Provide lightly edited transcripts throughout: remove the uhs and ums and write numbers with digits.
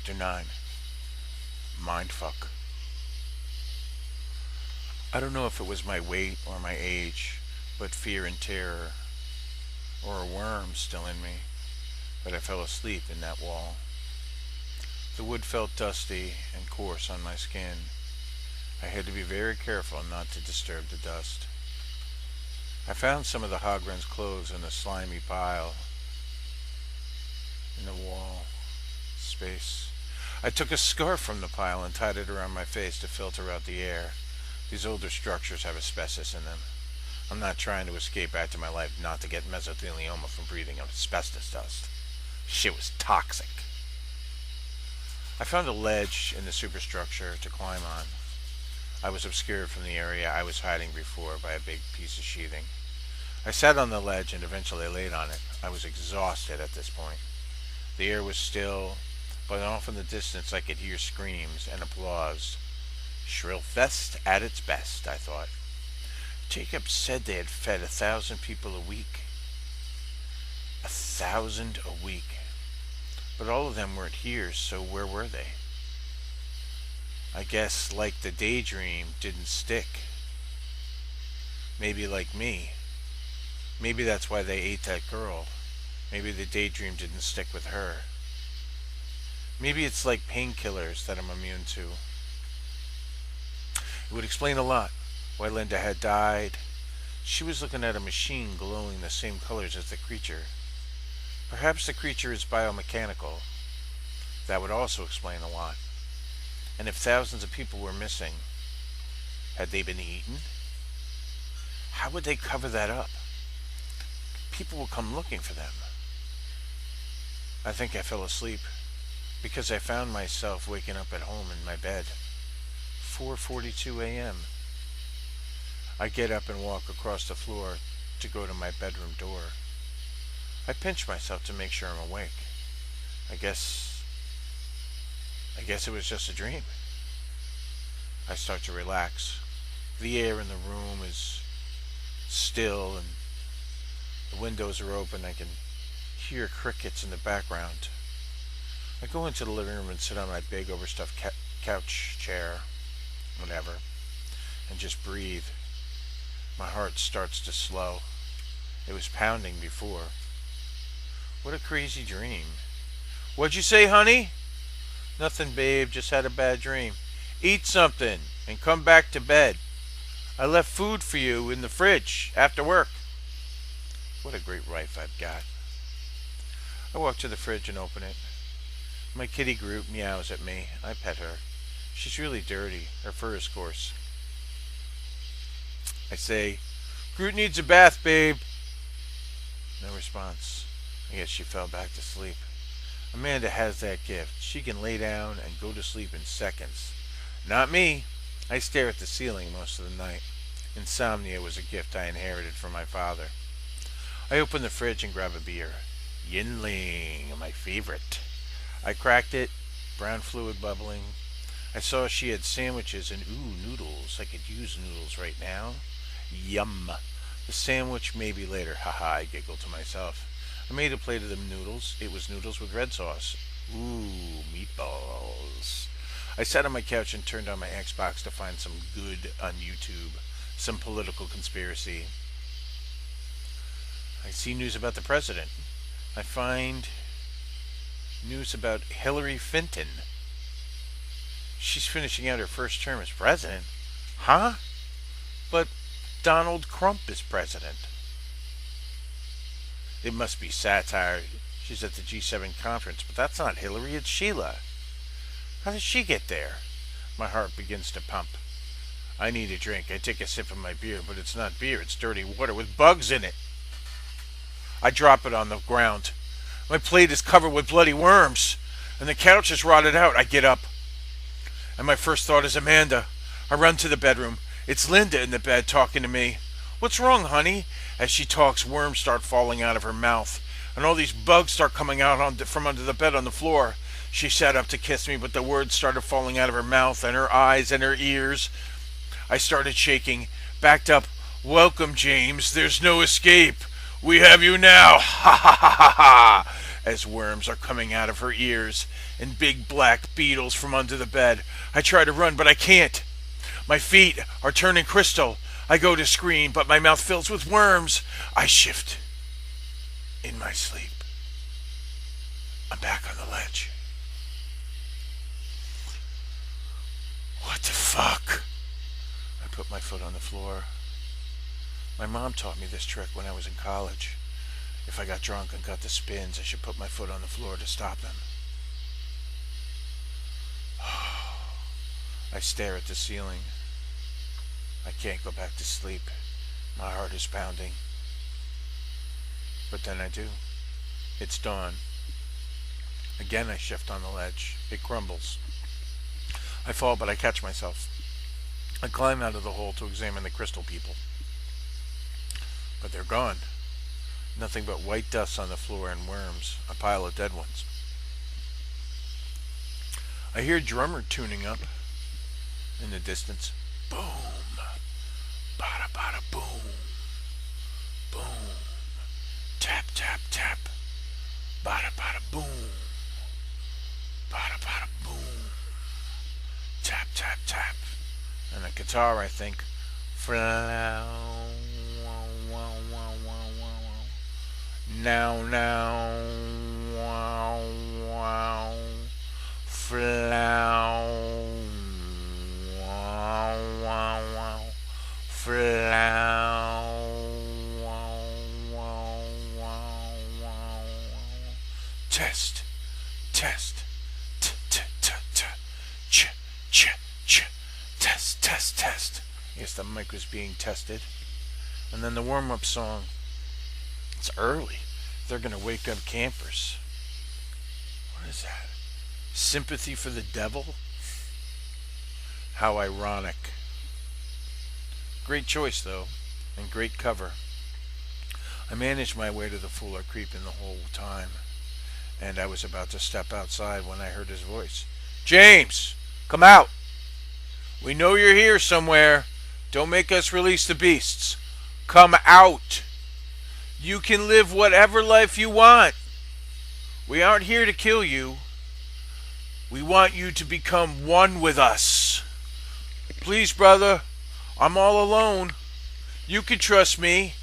Chapter 9. Mindfuck. I don't know if it was my weight or my age, but fear and terror, or a worm still in me, but I fell asleep in that wall. The wood felt dusty and coarse on my skin. I had to be very careful not to disturb the dust. I found some of the Hogren's clothes in a slimy pile in the wall space. I took a scarf from the pile and tied it around my face to filter out the air. These older structures have asbestos in them. I'm not trying to escape back to my life not to get mesothelioma from breathing asbestos dust. Shit was toxic. I found a ledge in the superstructure to climb on. I was obscured from the area I was hiding before by a big piece of sheathing. I sat on the ledge and eventually laid on it. I was exhausted at this point. The air was still, but off in the distance I could hear screams and applause. Shrill fest at its best, I thought. Jacob said they had fed 1,000 people a week. 1,000 a week. But all of them weren't here, so where were they? I guess, like the daydream, didn't stick. Maybe like me. Maybe that's why they ate that girl. Maybe the daydream didn't stick with her. Maybe it's like painkillers that I'm immune to. It would explain a lot. Why Linda had died. She was looking at a machine glowing the same colors as the creature. Perhaps the creature is biomechanical. That would also explain a lot. And if thousands of people were missing, had they been eaten? How would they cover that up? People will come looking for them. I think I fell asleep because I found myself waking up at home in my bed. 4:42 a.m. I get up and walk across the floor to go to my bedroom door. I pinch myself to make sure I'm awake. I guess it was just a dream. I start to relax. The air in the room is still and the windows are open. I can hear crickets in the background. I go into the living room and sit on my big overstuffed couch chair, whatever, and just breathe. My heart starts to slow. It was pounding before. What a crazy dream. What'd you say, honey? Nothing, babe. Just had a bad dream. Eat something and come back to bed. I left food for you in the fridge after work. What a great wife I've got. I walk to the fridge and open it. My kitty group meows at me. I pet her. She's really dirty. Her fur is coarse. I say, Groot needs a bath, babe. No response. I guess she fell back to sleep. Amanda has that gift. She can lay down and go to sleep in seconds. Not me. I stare at the ceiling most of the night. Insomnia was a gift I inherited from my father. I open the fridge and grab a beer. Yinling, my favorite. I cracked it, brown fluid bubbling. I saw she had sandwiches and noodles. I could use noodles right now. Yum. The sandwich maybe later. Haha, I giggled to myself. I made a plate of them noodles. It was noodles with red sauce. Ooh, meatballs. I sat on my couch and turned on my Xbox to find some good on YouTube. Some political conspiracy. I see news about the president. I find news about Hillary Clinton. She's finishing out her first term as president. Huh? But Donald Trump is president. It must be satire. She's at the G7 conference, but that's not Hillary, it's Sheila. How did she get there? My heart begins to pump. I need a drink. I take a sip of my beer, but it's not beer, it's dirty water with bugs in it. I drop it on the ground. My plate is covered with bloody worms, and the couch is rotted out. I get up, and my first thought is Amanda. I run to the bedroom. It's Linda in the bed talking to me. What's wrong, honey? As she talks, worms start falling out of her mouth, and all these bugs start coming out from under the bed on the floor. She sat up to kiss me, but the words started falling out of her mouth and her eyes and her ears. I started shaking, backed up. Welcome, James. There's no escape. We have you now. Ha ha ha ha ha. as worms are coming out of her ears and big black beetles from under the bed. I try to run, but I can't. My feet are turning crystal. I go to scream, but my mouth fills with worms. I shift in my sleep. I'm back on the ledge. What the fuck? I put my foot on the floor. My mom taught me this trick when I was in college. If I got drunk and got the spins, I should put my foot on the floor to stop them. I stare at the ceiling. I can't go back to sleep. My heart is pounding. But then I do. It's dawn. Again I shift on the ledge. It crumbles. I fall, but I catch myself. I climb out of the hole to examine the crystal people. But they're gone. Nothing but white dust on the floor and worms, a pile of dead ones. I hear drummer tuning up in the distance. Boom. Bada bada boom. Boom. Tap tap tap. Bada bada boom. Bada bada boom. Tap tap tap. And a guitar, I think. Now now. Wow wow. Flow. Wow wow wow. Flow. Wow wow wow wow. Test. Test. T t t t. Ch ch ch. Test test test. I guess the mic was being tested. And then the warm-up song. It's early. They're gonna wake up campers. What is that? Sympathy for the devil? How ironic. Great choice, though, and great cover. I managed my way to the Fuller Creep in the whole time, and I was about to step outside when I heard his voice. James! Come out! We know you're here somewhere. Don't make us release the beasts. Come out! You can live whatever life you want. We aren't here to kill you. We want you to become one with us. Please, brother, I'm all alone. You can trust me.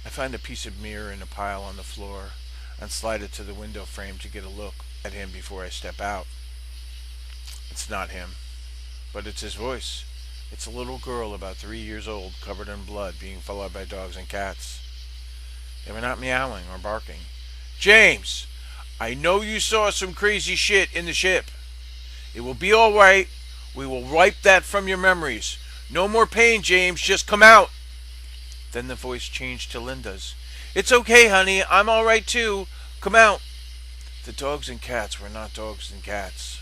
I find a piece of mirror in a pile on the floor and slide it to the window frame to get a look at him before I step out. It's not him, but it's his voice. It's a little girl about 3 years old, covered in blood, being followed by dogs and cats. They were not meowing or barking. James, I know you saw some crazy shit in the ship. It will be all right. We will wipe that from your memories. No more pain, James. Just come out. Then the voice changed to Linda's. It's okay, honey. I'm all right, too. Come out. The dogs and cats were not dogs and cats,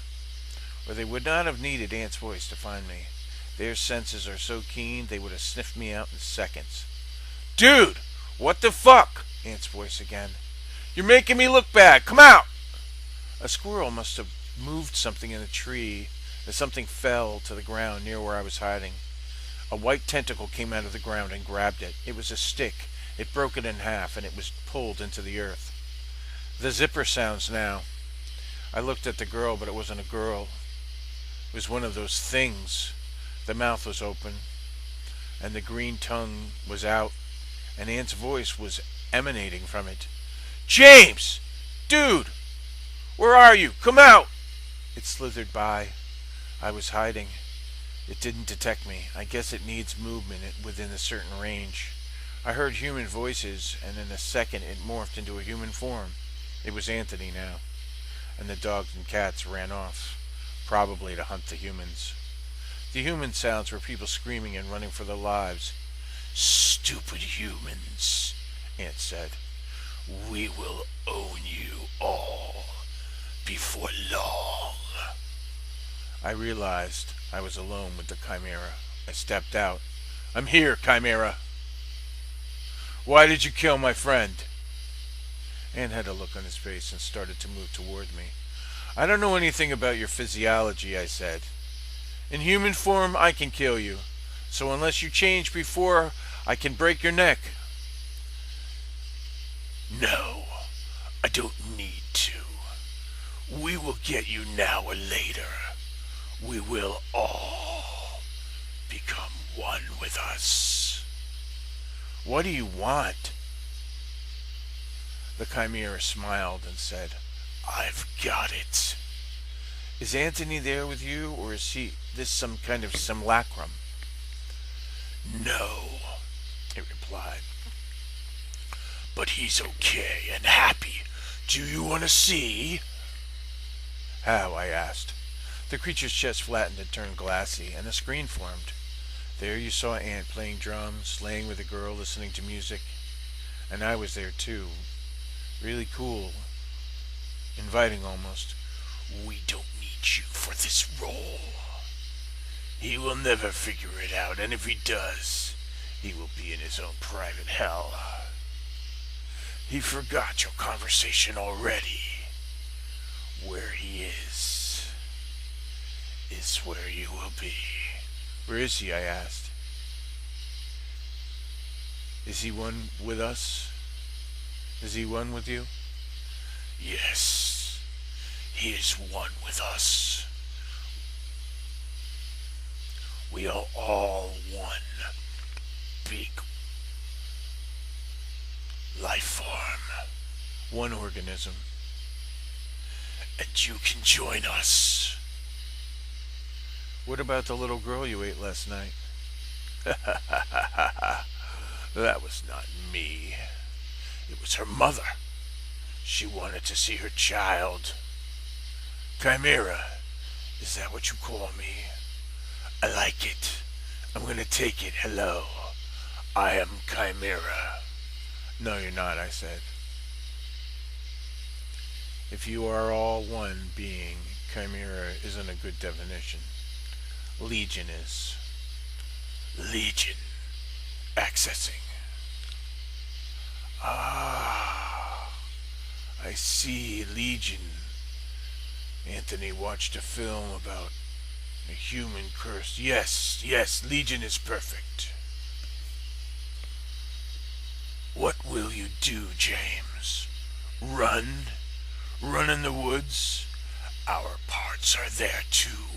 or they would not have needed Aunt's voice to find me. Their senses are so keen they would have sniffed me out in seconds. Dude! What the fuck? Aunt's voice again. You're making me look bad. Come out! A squirrel must have moved something in a tree as something fell to the ground near where I was hiding. A white tentacle came out of the ground and grabbed it. It was a stick. It broke it in half and it was pulled into the earth. The zipper sounds now. I looked at the girl, but it wasn't a girl. It was one of those things. The mouth was open and the green tongue was out, and Aunt's voice was emanating from it. James! Dude! Where are you? Come out! It slithered by. I was hiding. It didn't detect me. I guess it needs movement within a certain range. I heard human voices, and in a second it morphed into a human form. It was Anthony now, and the dogs and cats ran off, probably to hunt the humans. The human sounds were people screaming and running for their lives. Stupid humans, Aunt said. We will own you all before long. I realized I was alone with the Chimera. I stepped out. I'm here, Chimera. Why did you kill my friend? Aunt had a look on his face and started to move toward me. I don't know anything about your physiology, I said. In human form, I can kill you. So unless you change before I can break your neck. No, I don't need to. We will get you now or later. We will all become one with us. What do you want? The Chimera smiled and said, I've got it. Is Anthony there with you, or is this some kind of simulacrum? No, it replied. But he's okay and happy. Do you want to see? How? I asked. The creature's chest flattened and turned glassy, and a screen formed. There you saw Ant playing drums, laying with a girl, listening to music. And I was there too. Really cool. Inviting almost. We don't need you for this role. He will never figure it out, and if he does, he will be in his own private hell. He forgot your conversation already. Where he is where you will be. Where is he? I asked. Is he one with us? Is he one with you? Yes, he is one with us. We are all one big life form. One organism. And you can join us. What about the little girl you ate last night? That was not me. It was her mother. She wanted to see her child. Chimera, is that what you call me? I like it. I'm gonna take it. Hello. I am Chimera. No, you're not, I said. If you are all one being, Chimera isn't a good definition. Legion is. Legion. Accessing. Ah, I see. Legion. Anthony watched a film about a human curse. Yes, Legion is perfect. What will you do, James? Run? Run in the woods? Our parts are there too.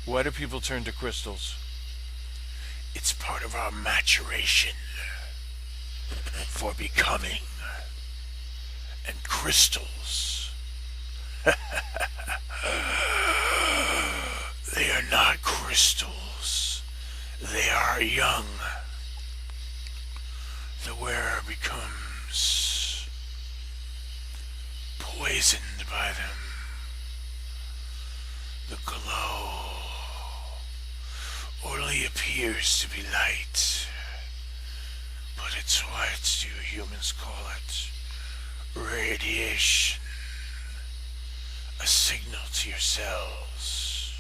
Why do people turn to crystals? It's part of our maturation for becoming. And crystals, they are not crystals. They are young. The wearer becomes poisoned by them. The glow only appears to be light, but it's what you humans call it. Radiation. A signal to your cells.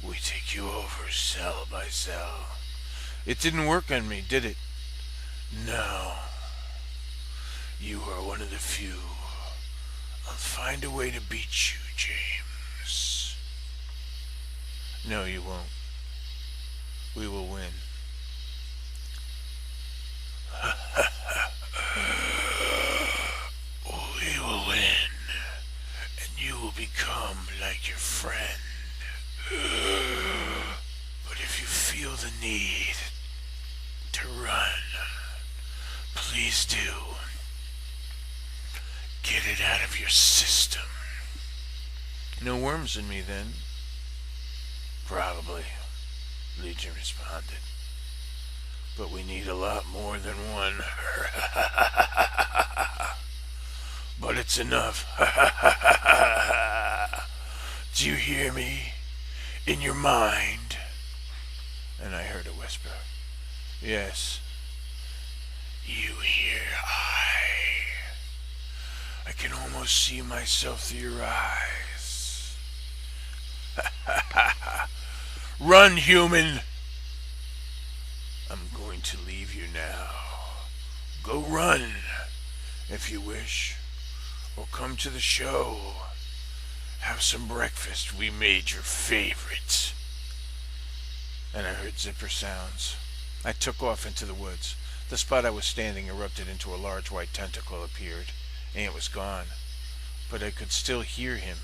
We take you over cell by cell. It didn't work on me, did it? No. You are one of the few. I'll find a way to beat you, James. No, you won't. We will win. We will win, and you will become like your friend. But if you feel the need to run, please do. Get it out of your system. No worms in me, then? Probably, Legion responded. But we need a lot more than one. But it's enough. Do you hear me? In your mind? And I heard a whisper. Yes. You hear I can almost see myself through your eyes. Run, human! I'm going to leave you now. Go run, if you wish. Or come to the show. Have some breakfast. We made your favorite. And I heard zipper sounds. I took off into the woods. The spot I was standing erupted into a large white tentacle appeared, and it was gone. But I could still hear him.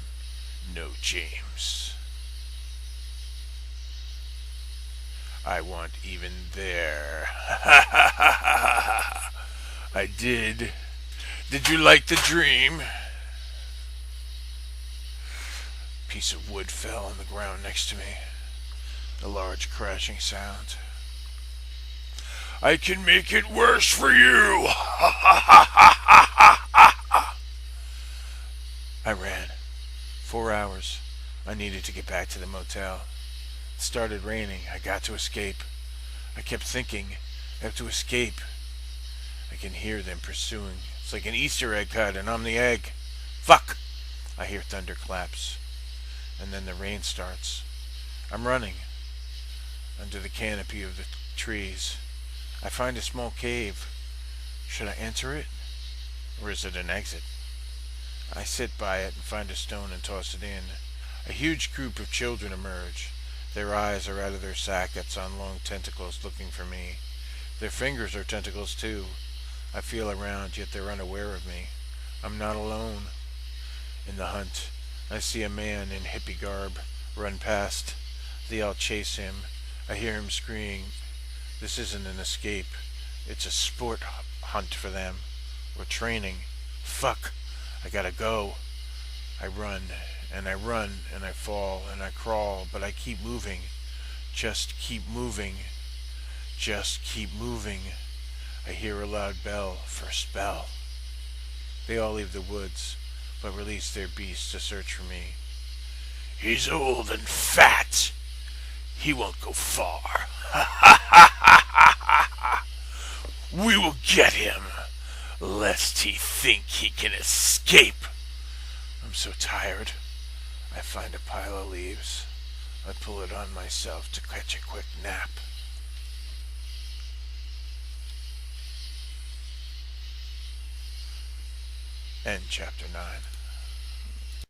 No, James. I want even there. I did. Did you like the dream? A piece of wood fell on the ground next to me. A large crashing sound. I can make it worse for you! I ran. 4 hours. I needed to get back to the motel. It started raining. I got to escape. I kept thinking, I have to escape. I can hear them pursuing. It's like an Easter egg hunt, and I'm the egg. Fuck! I hear thunderclaps. And then the rain starts. I'm running under the canopy of the trees. I find a small cave. Should I enter it? Or is it an exit? I sit by it and find a stone and toss it in. A huge group of children emerge. Their eyes are out of their sockets on long tentacles looking for me. Their fingers are tentacles too. I feel around, yet they're unaware of me. I'm not alone. In the hunt, I see a man in hippie garb run past. They all chase him. I hear him scream. This isn't an escape. It's a sport hunt for them. We're training. Fuck. I gotta go. I run, and I run, and I fall, and I crawl, but I keep moving. Just keep moving. Just keep moving. I hear a loud bell for a spell. They all leave the woods, but release their beasts to search for me. He's old and fat. He won't go far. We will get him, lest he think he can escape. I'm so tired. I find a pile of leaves. I pull it on myself to catch a quick nap. End chapter 9.